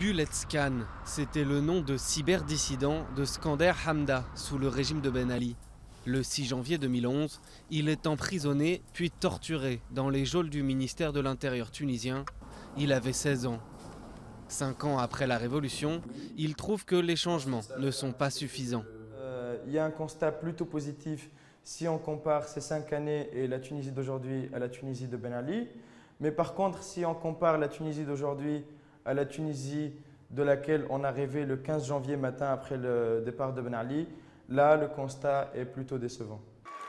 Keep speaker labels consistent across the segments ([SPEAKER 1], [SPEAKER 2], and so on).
[SPEAKER 1] Bullets-Khan, c'était le nom de cyberdissident de Skander Hamda sous le régime de Ben Ali. Le 6 janvier 2011, il est emprisonné puis torturé dans les geôles du ministère de l'Intérieur tunisien. Il avait 16 ans. 5 ans après la révolution, il trouve que les changements ne sont pas suffisants.
[SPEAKER 2] Il y a un constat plutôt positif si on compare ces 5 années et la Tunisie d'aujourd'hui à la Tunisie de Ben Ali. Mais par contre, si on compare la Tunisie d'aujourd'hui à la Tunisie de laquelle on a rêvé le 15 janvier matin après le départ de Ben Ali, là, le constat est plutôt décevant.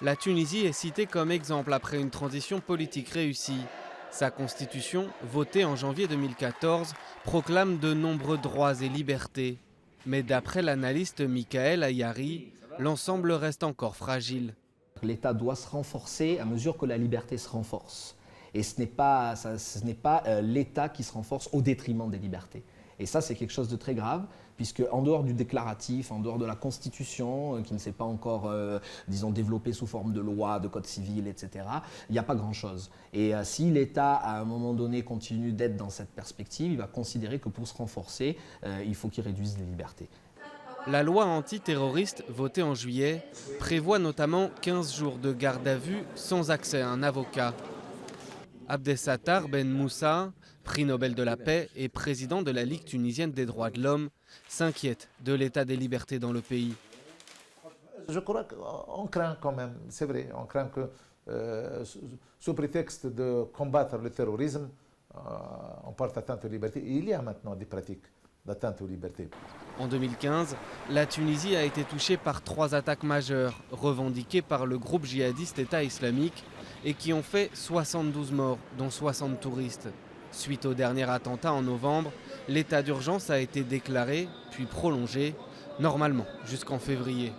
[SPEAKER 1] La Tunisie est citée comme exemple après une transition politique réussie. Sa constitution, votée en janvier 2014, proclame de nombreux droits et libertés. Mais d'après l'analyste Michael Ayari, l'ensemble reste encore fragile.
[SPEAKER 3] L'État doit se renforcer à mesure que la liberté se renforce. Et ce n'est pas l'État qui se renforce au détriment des libertés. Et ça, c'est quelque chose de très grave, puisque en dehors du déclaratif, en dehors de la Constitution, qui ne s'est pas encore, disons, développée sous forme de loi, de code civil, etc., il n'y a pas grand-chose. Et si l'État, à un moment donné, continue d'être dans cette perspective, il va considérer que pour se renforcer, il faut qu'il réduise les libertés.
[SPEAKER 1] La loi antiterroriste, votée en juillet, prévoit notamment 15 jours de garde à vue sans accès à un avocat. Abdesattar Ben Moussa, prix Nobel de la paix et président de la Ligue tunisienne des droits de l'homme, s'inquiète de l'état des libertés dans le pays.
[SPEAKER 4] Je crois qu'on craint quand même, c'est vrai, on craint que sous prétexte de combattre le terrorisme, on porte atteinte aux libertés. Il y a maintenant des pratiques d'atteinte aux libertés.
[SPEAKER 1] En 2015, la Tunisie a été touchée par 3 attaques majeures revendiquées par le groupe djihadiste État islamique et qui ont fait 72 morts, dont 60 touristes. Suite au dernier attentat en novembre, l'état d'urgence a été déclaré, puis prolongé, normalement jusqu'en février.